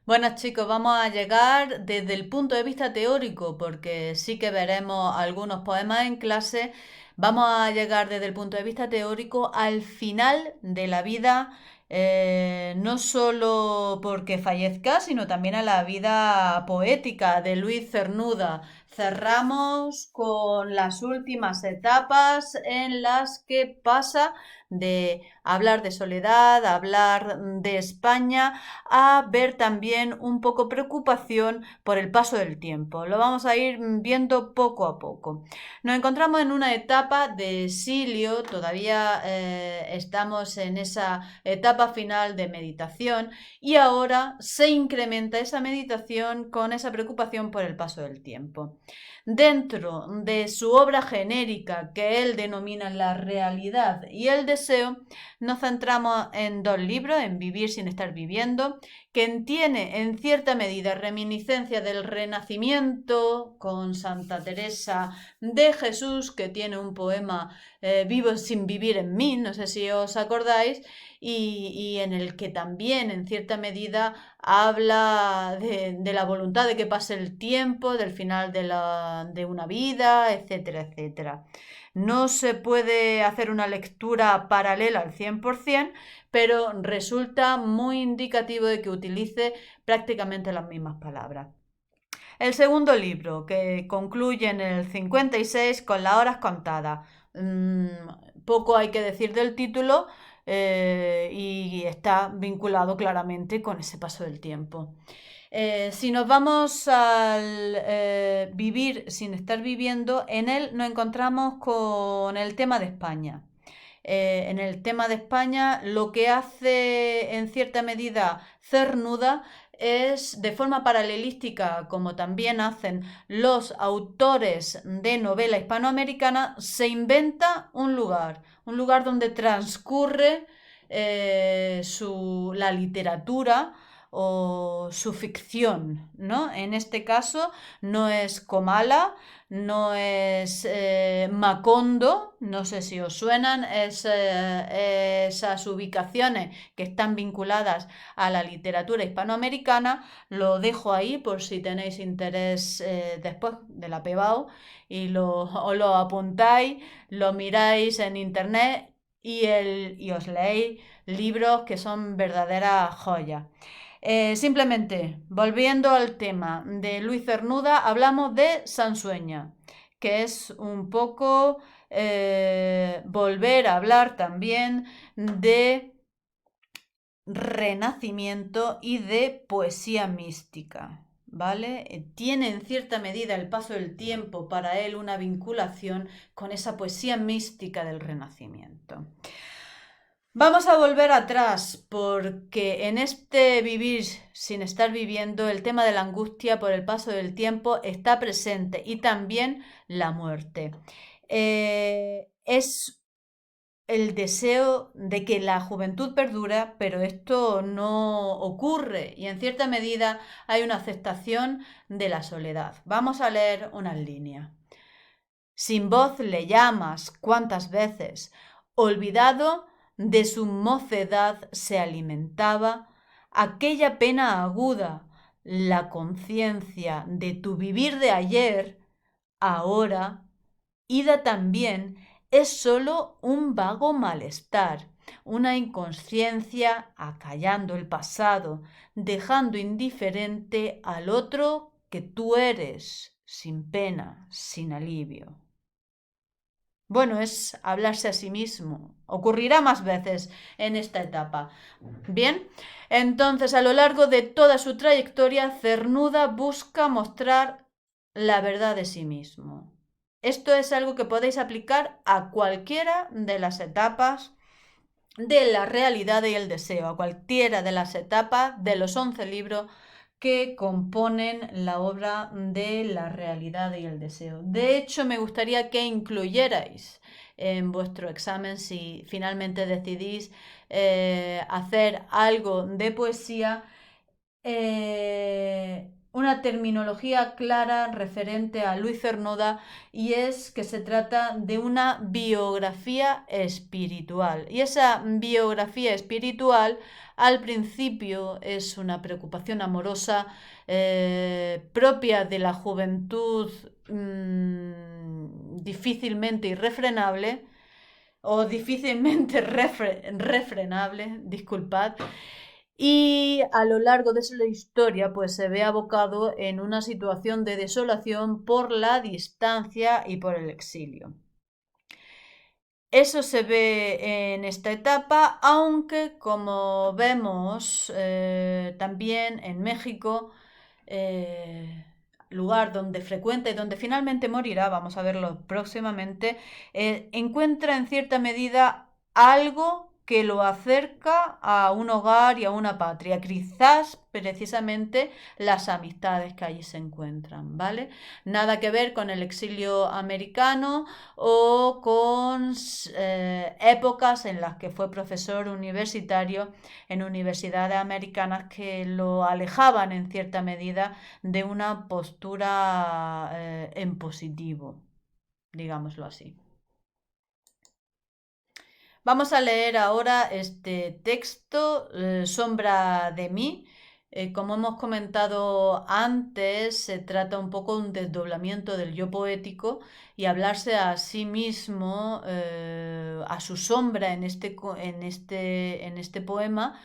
Bueno, chicos, vamos a llegar desde el punto de vista teórico, porque sí que veremos algunos poemas en clase. Vamos a llegar desde el punto de vista teórico al final de la vida, no solo porque fallezca, sino también a la vida poética de Luis Cernuda. Cerramos con las últimas etapas en las que pasa de hablar de soledad, hablar de España, a ver también un poco preocupación por el paso del tiempo. Lo vamos a ir viendo poco a poco. Nos encontramos en una etapa de exilio, todavía estamos en esa etapa final de meditación y ahora se incrementa esa meditación con esa preocupación por el paso del tiempo. Dentro de su obra genérica que él denomina La realidad y el deseo, nos centramos en dos libros, en Vivir sin estar viviendo, que tiene en cierta medida reminiscencia del Renacimiento con Santa Teresa de Jesús, que tiene un poema Vivo sin vivir en mí, no sé si os acordáis, y en el que también en cierta medida habla de la voluntad de que pase el tiempo, del final de una vida, etcétera, etcétera. No se puede hacer una lectura paralela al 100%, pero resulta muy indicativo de que utilice prácticamente las mismas palabras. El segundo libro, que concluye en el 56 con las horas contadas. Poco hay que decir del título, y está vinculado claramente con ese paso del tiempo. Si nos vamos al vivir sin estar viviendo, en él nos encontramos con el tema de España. En el tema de España, lo que hace en cierta medida Cernuda es, de forma paralelística, como también hacen los autores de novela hispanoamericana, se inventa un lugar donde transcurre la literatura o su ficción, ¿no? En este caso no es Comala, no es Macondo, no sé si os suenan, esas ubicaciones que están vinculadas a la literatura hispanoamericana. Lo dejo ahí por si tenéis interés después de la PEBAU y os lo apuntáis, lo miráis en internet y os leéis libros que son verdaderas joyas. Simplemente, volviendo al tema de Luis Cernuda, hablamos de Sansueña, que es un poco volver a hablar también de renacimiento y de poesía mística. ¿Vale? Tiene en cierta medida el paso del tiempo para él una vinculación con esa poesía mística del Renacimiento. Vamos a volver atrás porque en este vivir sin estar viviendo el tema de la angustia por el paso del tiempo está presente y también la muerte. Es el deseo de que la juventud perdura, pero esto no ocurre y en cierta medida hay una aceptación de la soledad. Vamos a leer unas líneas. Sin voz le llamas cuántas veces, olvidado de su mocedad se alimentaba aquella pena aguda, la conciencia de tu vivir de ayer, ahora, ida también, es sólo un vago malestar, una inconsciencia acallando el pasado, dejando indiferente al otro que tú eres, sin pena, sin alivio. Bueno, es hablarse a sí mismo. Ocurrirá más veces en esta etapa. Bien, entonces a lo largo de toda su trayectoria, Cernuda busca mostrar la verdad de sí mismo. Esto es algo que podéis aplicar a cualquiera de las etapas de la realidad y el deseo, a cualquiera de las etapas de los 11 libros que componen la obra de la realidad y el deseo. De hecho, me gustaría que incluyerais en vuestro examen, si finalmente decidís hacer algo de poesía, una terminología clara referente a Luis Cernuda, y es que se trata de una biografía espiritual. Y esa biografía espiritual al principio es una preocupación amorosa propia de la juventud difícilmente irrefrenable o difícilmente refrenable, disculpad, y a lo largo de su historia pues se ve abocado en una situación de desolación por la distancia y por el exilio. Eso se ve en esta etapa, aunque como vemos también en México, lugar donde frecuenta y donde finalmente morirá, vamos a verlo próximamente, encuentra en cierta medida algo que lo acerca a un hogar y a una patria, quizás precisamente las amistades que allí se encuentran, ¿vale? Nada que ver con el exilio americano o con épocas en las que fue profesor universitario en universidades americanas que lo alejaban en cierta medida de una postura en positivo, digámoslo así. Vamos a leer ahora este texto, Sombra de mí. Como hemos comentado antes, se trata un poco de un desdoblamiento del yo poético y hablarse a sí mismo, a su sombra en este poema,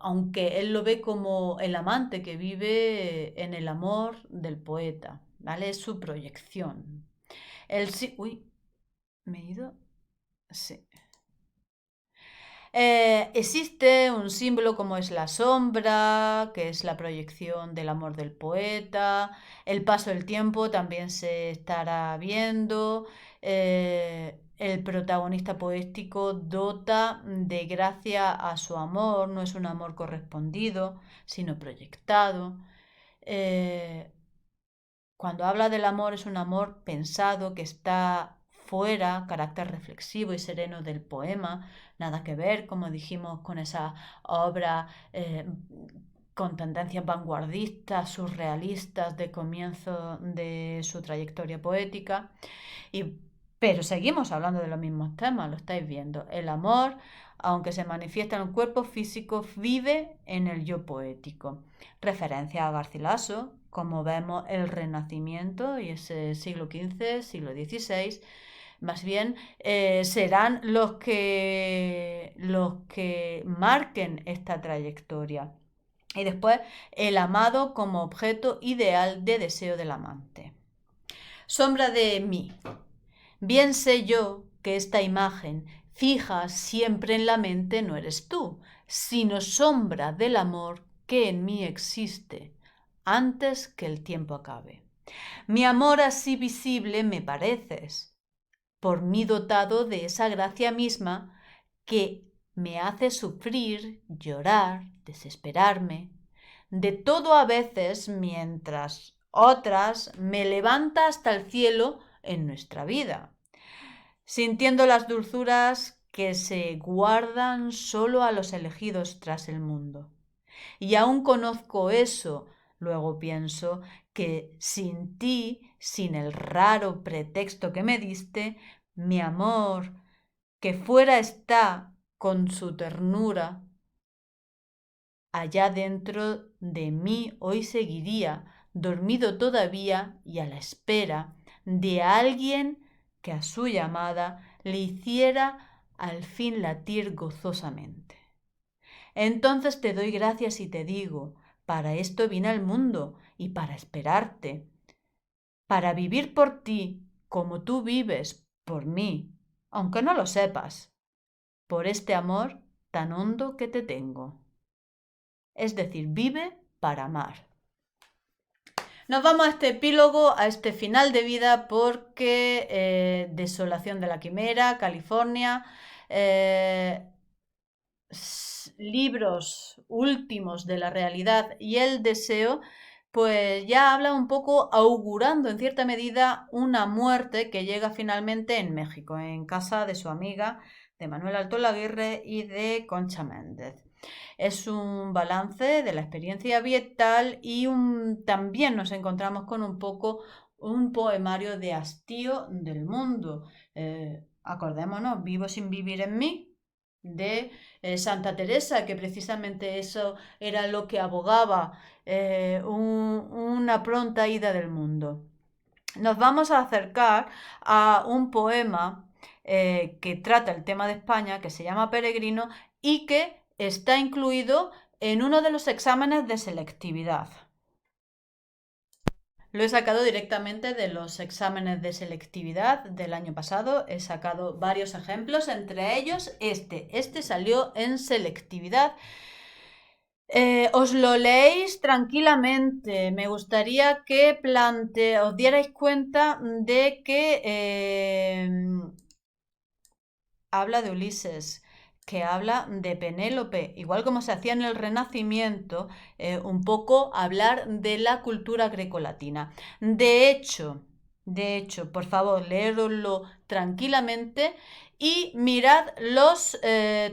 aunque él lo ve como el amante que vive en el amor del poeta, ¿vale? Es su proyección. Uy, ¿me he ido? Sí. Existe un símbolo como es la sombra, que es la proyección del amor del poeta. El paso del tiempo también se estará viendo. El protagonista poético dota de gracia a su amor, no es un amor correspondido, sino proyectado. Cuando habla del amor es un amor pensado que está fuera, carácter reflexivo y sereno del poema, nada que ver, como dijimos, con esa obra con tendencias vanguardistas, surrealistas de comienzo de su trayectoria poética. Pero seguimos hablando de los mismos temas, lo estáis viendo. El amor, aunque se manifiesta en el cuerpo físico, vive en el yo poético. Referencia a Garcilaso, como vemos el Renacimiento y ese siglo XV, siglo XVI, más bien serán los que marquen esta trayectoria. Y después el amado como objeto ideal de deseo del amante. Sombra de mí. Bien sé yo que esta imagen fija siempre en la mente no eres tú, sino sombra del amor que en mí existe, antes que el tiempo acabe. Mi amor así visible me pareces, por mí dotado de esa gracia misma que me hace sufrir, llorar, desesperarme, de todo a veces, mientras otras me levanta hasta el cielo en nuestra vida, sintiendo las dulzuras que se guardan solo a los elegidos tras el mundo. Y aún conozco eso, luego pienso que sin ti, sin el raro pretexto que me diste, mi amor, que fuera está con su ternura, allá dentro de mí hoy seguiría, dormido todavía y a la espera de alguien que a su llamada le hiciera al fin latir gozosamente. Entonces te doy gracias y te digo, para esto vine al mundo y para esperarte, para vivir por ti como tú vives por mí, aunque no lo sepas, por este amor tan hondo que te tengo. Es decir, vive para amar. Nos vamos a este epílogo, a este final de vida, porque Desolación de la Quimera, California, libros últimos de la realidad y el deseo, pues ya habla un poco augurando en cierta medida una muerte que llega finalmente en México, en casa de su amiga, de Manuel Alto Laguirre y de Concha Méndez. Es un balance de la experiencia vital y también nos encontramos con un poemario de hastío del mundo. Acordémonos, Vivo sin vivir en mí, de Santa Teresa, que precisamente eso era lo que abogaba, una pronta ida del mundo. Nos vamos a acercar a un poema que trata el tema de España, que se llama Peregrino y que está incluido en uno de los exámenes de selectividad. Lo he sacado directamente de los exámenes de selectividad del año pasado. He sacado varios ejemplos, entre ellos este. Este salió en selectividad. Os lo leéis tranquilamente. Me gustaría que os dierais cuenta de que habla de Ulises, que habla de Penélope, igual como se hacía en el Renacimiento, un poco hablar de la cultura grecolatina. De hecho, por favor, leéroslo tranquilamente y mirad los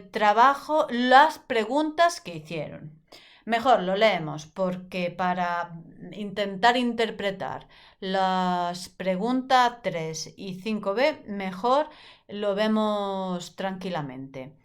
trabajos, las preguntas que hicieron. Mejor lo leemos porque para intentar interpretar las preguntas 3 y 5b, mejor lo vemos tranquilamente.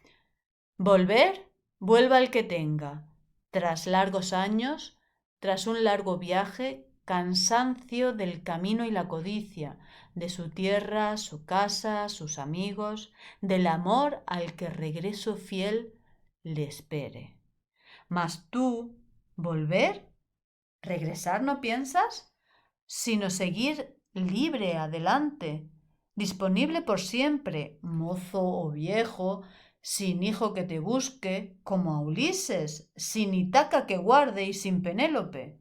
Volver, vuelva el que tenga. Tras largos años, tras un largo viaje, cansancio del camino y la codicia, de su tierra, su casa, sus amigos, del amor al que regreso fiel le espere. Mas tú, ¿volver? ¿Regresar no piensas? Sino seguir libre adelante, disponible por siempre, mozo o viejo, sin hijo que te busque, como a Ulises, sin Itaca que guarde y sin Penélope.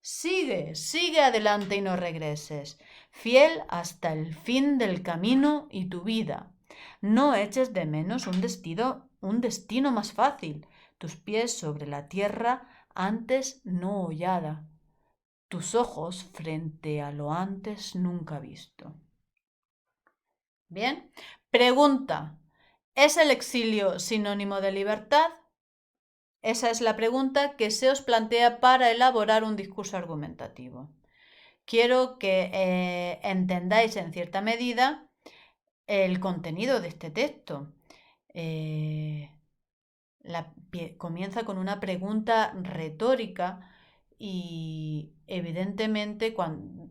Sigue, sigue adelante y no regreses, fiel hasta el fin del camino y tu vida. No eches de menos un destino más fácil, tus pies sobre la tierra antes no hollada, tus ojos frente a lo antes nunca visto. Bien, pregunta, ¿es el exilio sinónimo de libertad? Esa es la pregunta que se os plantea para elaborar un discurso argumentativo. Quiero que entendáis en cierta medida el contenido de este texto. Comienza con una pregunta retórica y evidentemente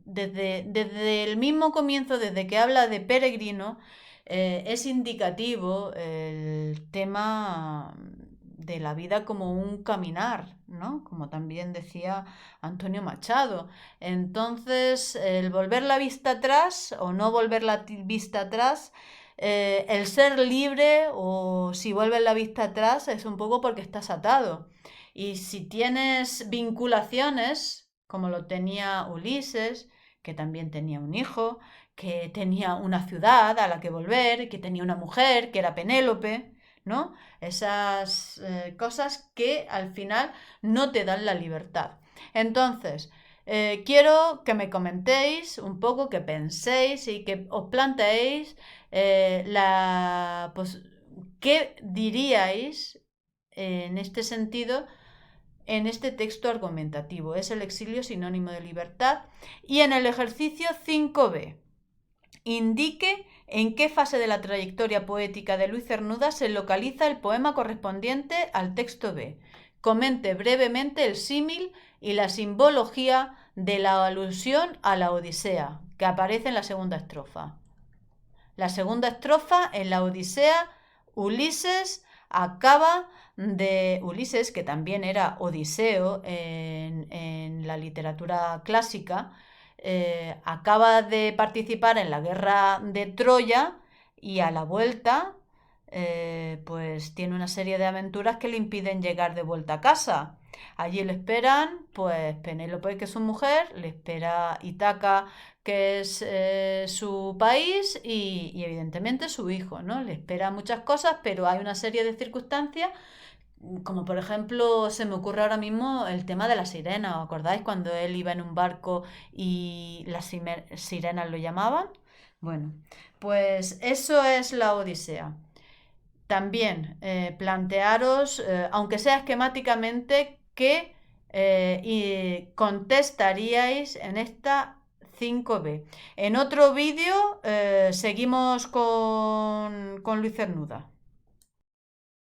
desde el mismo comienzo, desde que habla de peregrino, es indicativo el tema de la vida como un caminar, ¿no? Como también decía Antonio Machado. Entonces, el volver la vista atrás o no volver la vista atrás, el ser libre o si vuelves la vista atrás es un poco porque estás atado. Y si tienes vinculaciones, como lo tenía Ulises, que también tenía un hijo, que tenía una ciudad a la que volver, que tenía una mujer, que era Penélope, ¿no? Esas cosas que al final no te dan la libertad. Entonces, quiero que me comentéis un poco, que penséis y que os planteéis qué diríais en este sentido en este texto argumentativo. ¿Es el exilio sinónimo de libertad? Y en el ejercicio 5b, indique en qué fase de la trayectoria poética de Luis Cernuda se localiza el poema correspondiente al texto B. Comente brevemente el símil y la simbología de la alusión a la Odisea, que aparece en la segunda estrofa. La segunda estrofa, en la Odisea, Ulises, que también era Odiseo en la literatura clásica, acaba de participar en la guerra de Troya y a la vuelta pues tiene una serie de aventuras que le impiden llegar de vuelta a casa. Allí le esperan pues Penélope, que es su mujer, le espera Itaca, que es su país y evidentemente su hijo, ¿no? Le espera muchas cosas, pero hay una serie de circunstancias, como por ejemplo se me ocurre ahora mismo el tema de la sirena. ¿Os acordáis cuando él iba en un barco y las sirenas lo llamaban? Bueno, pues eso es la Odisea. también plantearos, aunque sea esquemáticamente, qué contestaríais en esta 5B. En otro vídeo seguimos con Luis Cernuda.